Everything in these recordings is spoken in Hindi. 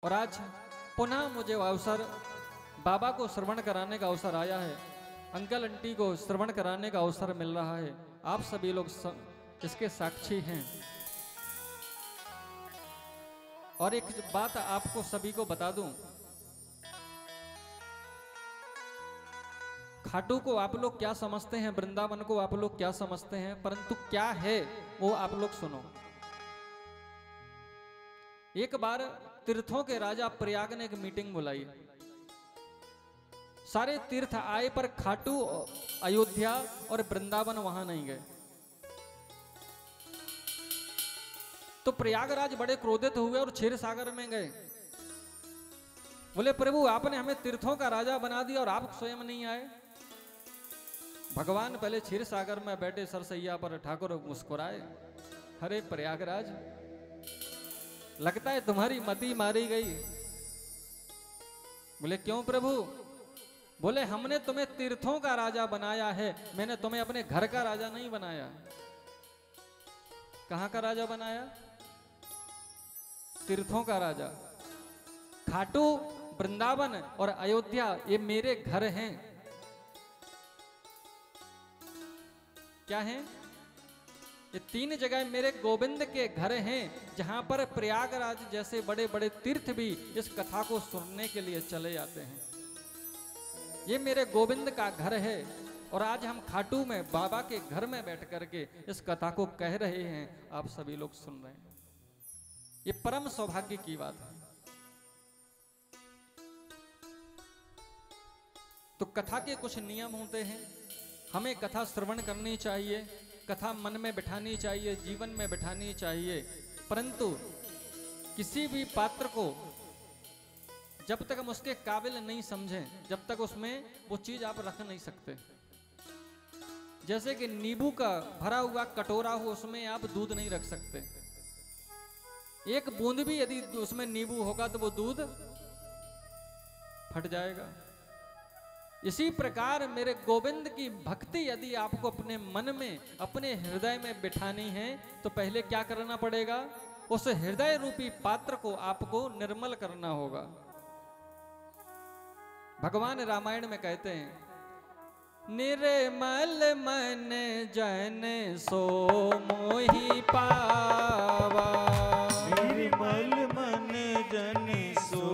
और आज पुनः मुझे अवसर बाबा को श्रवण कराने का अवसर आया है, अंकल आंटी को श्रवण कराने का अवसर मिल रहा है। आप सभी लोग इसके साक्षी हैं। और एक बात आपको सभी को बता दूं, खाटू को आप लोग क्या समझते हैं, वृंदावन को आप लोग क्या समझते हैं, परंतु क्या है वो आप लोग सुनो। एक बार तीर्थों के राजा प्रयाग ने एक मीटिंग बुलाई। सारे तीर्थ आए पर खाटू, अयोध्या और वृंदावन वहां नहीं गए। तो प्रयागराज बड़े क्रोधित हुए और क्षीर सागर में गए। बोले प्रभु आपने हमें तीर्थों का राजा बना दिया और आप स्वयं नहीं आए। भगवान पहले क्षीर सागर में बैठे सरसैया पर ठाकुर मुस्कुराए, अरे प्रयागराज लगता है तुम्हारी मति मारी गई। बोले क्यों प्रभु? बोले हमने तुम्हें तीर्थों का राजा बनाया है, मैंने तुम्हें अपने घर का राजा नहीं बनाया। कहां का राजा बनाया? तीर्थों का राजा। खाटू, वृंदावन और अयोध्या ये मेरे घर हैं। क्या हैं? ये तीन जगह मेरे गोविंद के घर हैं, जहां पर प्रयागराज जैसे बड़े बड़े तीर्थ भी इस कथा को सुनने के लिए चले जाते हैं। ये मेरे गोविंद का घर है और आज हम खाटू में बाबा के घर में बैठ करके इस कथा को कह रहे हैं, आप सभी लोग सुन रहे हैं। ये परम सौभाग्य की बात है। तो कथा के कुछ नियम होते हैं, हमें कथा श्रवण करनी चाहिए, कथा मन में बिठानी चाहिए, जीवन में बिठानी चाहिए, परंतु किसी भी पात्र को जब तक हम उसके काबिल नहीं समझें, जब तक उसमें वो चीज आप रख नहीं सकते। जैसे कि नींबू का भरा हुआ कटोरा हो, उसमें आप दूध नहीं रख सकते। एक बूंद भी यदि उसमें नींबू होगा तो वो दूध फट जाएगा। इसी प्रकार मेरे गोविंद की भक्ति यदि आपको अपने मन में, अपने हृदय में बिठानी है, तो पहले क्या करना पड़ेगा? उस हृदय रूपी पात्र को आपको निर्मल करना होगा। भगवान रामायण में कहते हैं, निर्मल मन जन सो मोहि पावा, निर्मल मन जन सो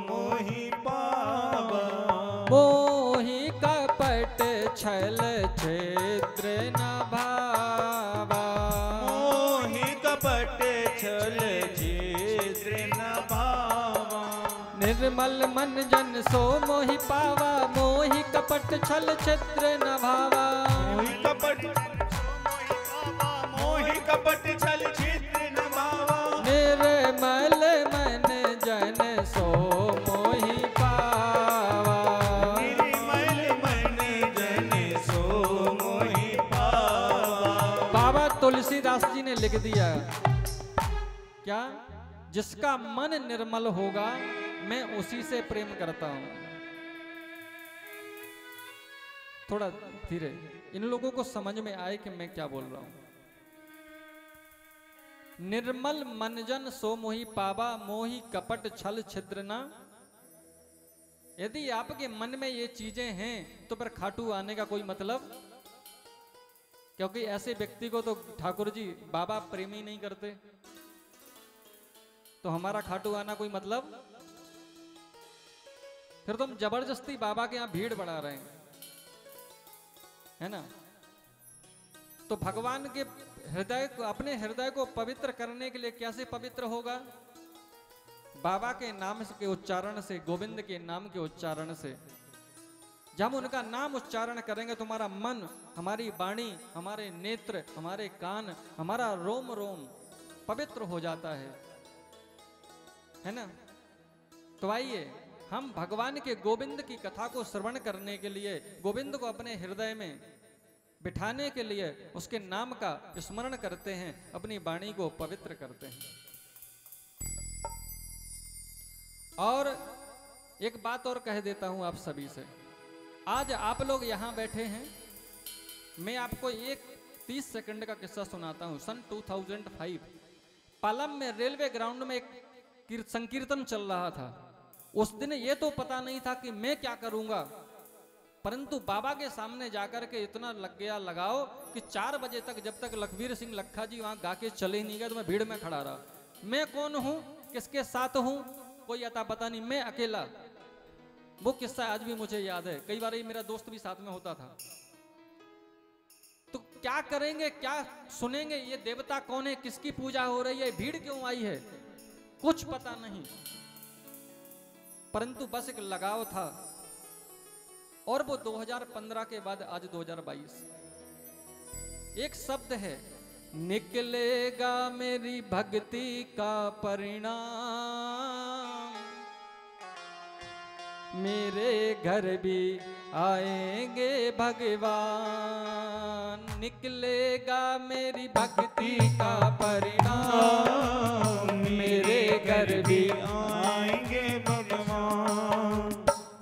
मोहि पावा, मोहि कपट छल छिद्र न भावा, मोहि कपट छल छिद्र न भावा, निर्मल मन जन सो मोहि पावा, मोहि कपट छल छिद्र न भावा, मोहि कपट मोहि पावा, मोहि कपट छल छिद्र न भावा, निर्मल मन जन सो मोहि पावा, निर्मल मन जन सो मोहि पावा। बाबा तुलसीदास जी ने लिख दिया, क्या? जिसका मन निर्मल होगा मैं उसी से प्रेम करता हूं। थोड़ा धीरे, इन लोगों को समझ में आए कि मैं क्या बोल रहा हूं। निर्मल मनजन सो मोहि पावा, मोहि कपट छल छिद्र ना। यदि आपके मन में ये चीजें हैं तो फिर खाटू आने का कोई मतलब, क्योंकि ऐसे व्यक्ति को तो ठाकुर जी बाबा प्रेमी नहीं करते, तो हमारा खाटू आना कोई मतलब? फिर तो हम जबरदस्ती बाबा के यहां भीड़ बढ़ा रहे हैं, है ना? तो भगवान के हृदय को, अपने हृदय को पवित्र करने के लिए कैसे पवित्र होगा? बाबा के नाम के उच्चारण से, गोविंद के नाम के उच्चारण से। जब हम उनका नाम उच्चारण करेंगे तो हमारा मन, हमारी वाणी, हमारे नेत्र, हमारे कान, हमारा रोम रोम पवित्र हो जाता है ना? तो आइए हम भगवान के गोविंद की कथा को श्रवण करने के लिए, गोविंद को अपने हृदय में बिठाने के लिए उसके नाम का स्मरण करते हैं, अपनी वाणी को पवित्र करते हैं। और एक बात और कह देता हूं आप सभी से, आज आप लोग यहां बैठे हैं, मैं आपको एक 30 सेकंड का किस्सा सुनाता हूं। सन 2005 पालम में रेलवे ग्राउंड में एक संकीर्तन चल रहा था। उस दिन ये तो पता नहीं था कि मैं क्या करूंगा, परंतु बाबा के सामने जाकर के इतना लग गया लगाओ कि 4 बजे तक, जब तक लखवीर सिंह लखा जी वहां गा के चले नहीं गए, तो मैं भीड़ में खड़ा रहा। मैं कौन हूं, किसके साथ हूं, कोई अता पता नहीं, मैं अकेला। वो किस्सा आज भी मुझे याद है, कई बार ये मेरा दोस्त भी साथ में होता था। तो क्या करेंगे, क्या सुनेंगे, ये देवता कौन है, किसकी पूजा हो रही है, भीड़ क्यों आई है, कुछ पता नहीं, परंतु बस एक लगाव था। और वो 2015 के बाद आज 2022, एक शब्द है, निकलेगा मेरी भक्ति का परिणाम, मेरे घर भी आएंगे भगवान, निकलेगा मेरी भक्ति का परिणाम, मेरे घर भी आएंगे भगवान,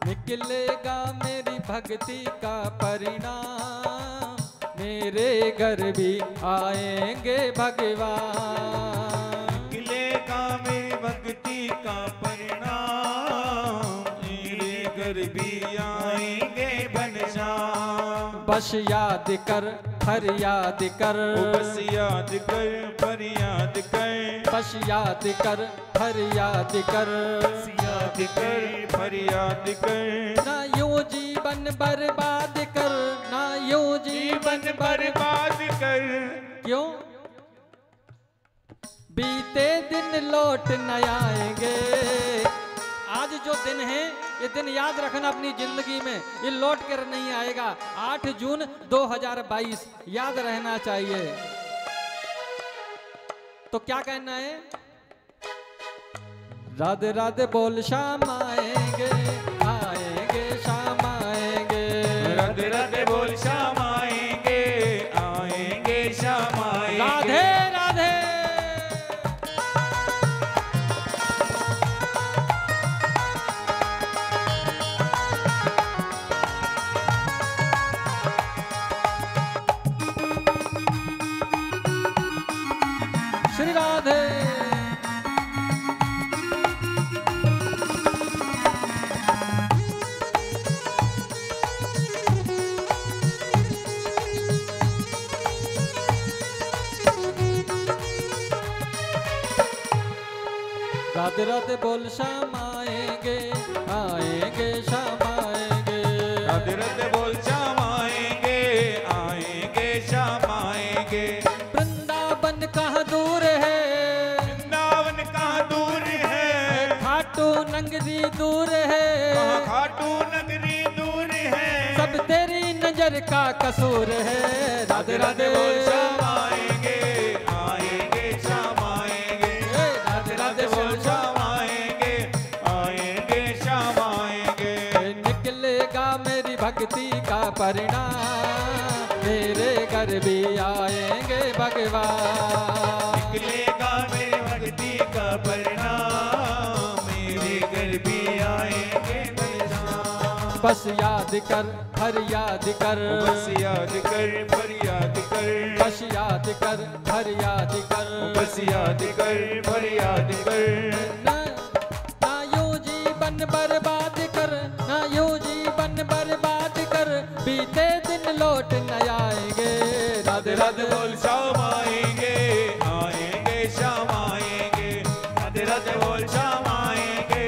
निकलेगा मेरी भक्ति का परिणाम, मेरे घर भी आएंगे भगवान, निकलेगा मेरी भक्ति का परिणाम, मेरे घर भी आएंगे घनश्याम। बस याद कर फरियाद कर, बस याद कर फरियाद कर, बस याद कर फरियाद कर, बस याद कर फरियाद कर, ना यूं जीवन बर्बाद कर, ना यूं जीवन बर्बाद कर। क्यों? बीते दिन लौट न आएंगे। आज जो दिन है, ये दिन याद रखना अपनी जिंदगी में, ये लौट कर नहीं आएगा। 8 जून 2022 याद रहना चाहिए। तो क्या कहना है? राधे राधे बोल शाम आएंगे, आएंगे शाम आएंगे, राधे राधे बोल शाम आएंगे, आएंगे शाम आएंगे, राधे राधे। श्री राधे। राधे राधे बोल शाम आएंगे, आएंगे शाम आएंगे, राधे राधे बोल शाम आएंगे, आएंगे शाम आएंगे। वृंदावन कहाँ दूर है, वृंदावन कहाँ दूर है, खाटू नगरी दूर है, खाटू नगरी दूर है, सब तेरी नजर का कसूर है। राधे राधे बोल शाम आएंगे, आएंगे शाम आएंगे, राधे राधे बोल शाम आएंगे, आएंगे शाम आएंगे। निकलेगा मेरी भक्ति का परिणाम, मेरे घर भी आएंगे भगवान, निकलेगा मेरी भक्ति का परिणाम, मेरे घर भी आएंगे घनश्याम। बस याद कर फरियाद कर, बस याद कर फरियाद कर, बस याद कर फरियाद कर, बस याद कर फरियाद कर, ना यूं जीवन बर्बाद कर, ना यूं जीवन बर्बाद कर, बीते दिन लौट न आएंगे। राधे राधे बोल शाम आएंगे, आएंगे शाम आएंगे, राधे राधे बोल शाम आएंगे,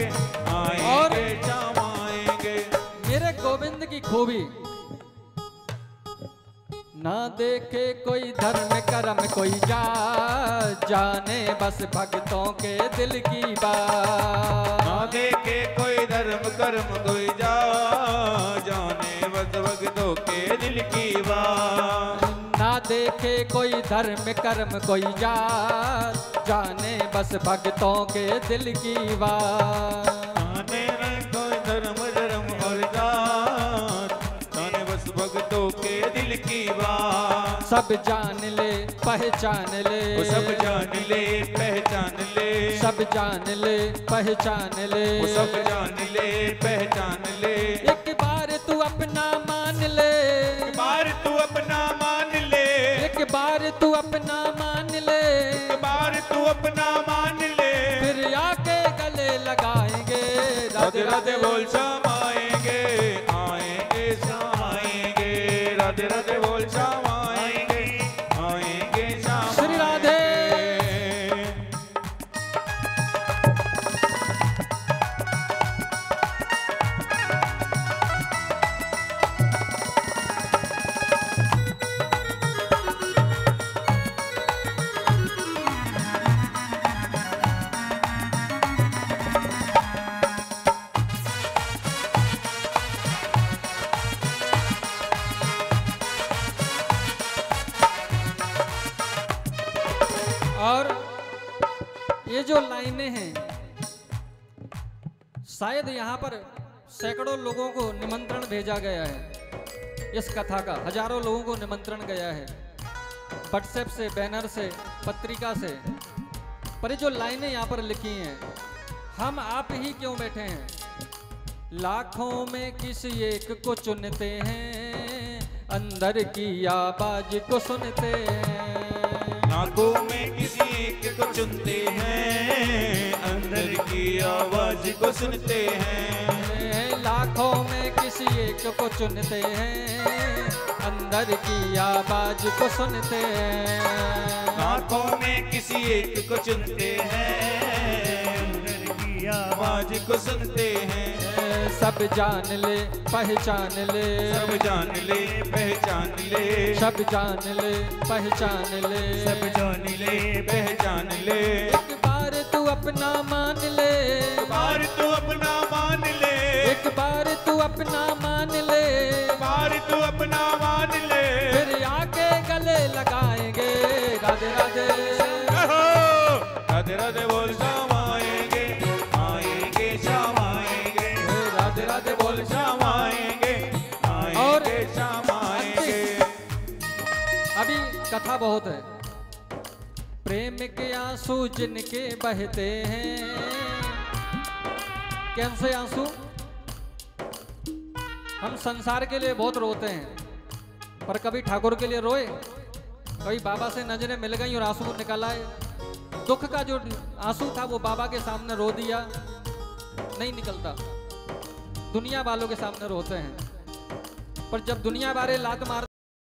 आएंगे शाम आएंगे। मेरे गोविंद की खूबी, ना देखे कोई धर्म कर्म कोई जाने बस भक्तों के दिल की बात, ना देखे कोई धर्म कर्म कोई जाने बस भक्तों के दिल की बात, ना देखे कोई धर्म कर्म कोई जाने बस भक्तों के दिल की बात, जाने न कोई धर्म धर्म और जान, जाने बस भक्तों के दिल की बात, सब जान ले पहचान ले, वो सब जान ले पहचान ले, सब जान ले पहचान ले, वो सब जान ले पहचान ले। एक बार तू अपना मान ले, एक बार तू अपना मान ले, एक बार तू अपना मान ले, एक बार तू अपना मान ले, फिर आके राधे राधे बोल श्याम आएंगे, आएंगे श्याम आएंगे, राधे राधे बोल श्याम आएंगे, आएंगे श्याम श्री राधे। और ये जो लाइनें हैं, शायद यहाँ पर सैकड़ों लोगों को निमंत्रण भेजा गया है। इस कथा का हजारों लोगों को निमंत्रण गया है, व्हाट्सएप से, बैनर से, पत्रिका से। पर ये जो लाइनें यहाँ पर लिखी हैं, हम आप ही क्यों बैठे हैं? लाखों में किसी एक को चुनते हैं, अंदर की आवाज को सुनते हैं। लाखों में किसी एक को चुनते हैं, अंदर की आवाज को सुनते हैं। लाखों में किसी एक को चुनते हैं, अंदर की आवाज को सुनते हैं। लाखों में किसी एक को चुनते हैं, अंदर की आवाज को सुनते हैं। सब जान ले पहचान ले, सब जान ले पहचान ले, सब जान ले पहचान ले, सब जान ले पहचान ले। एक बार तू अपना मान ले, एक बार तू अपना मान ले, एक बार तू अपना मान ले, एक बार तू अपना मान ले। फिर आके गले लगाएंगे। राधे राधे राधे राधे बोल श्याम आएंगे, आएंगे श्याम आएंगे, राधे राधे बोल श्याम आएंगे, आएंगे श्याम आएंगे। अभी कथा बहुत है। प्रेम के आंसू जिनके बहते हैं, कैसे आंसू? हम संसार के लिए बहुत रोते हैं, पर कभी ठाकुर के लिए रोए? कभी बाबा से नजरें मिल गई और आंसू निकल आए? दुख का जो आंसू था वो बाबा के सामने रो दिया, नहीं निकलता। दुनिया वालों के सामने रोते हैं, पर जब दुनिया वाले लात मार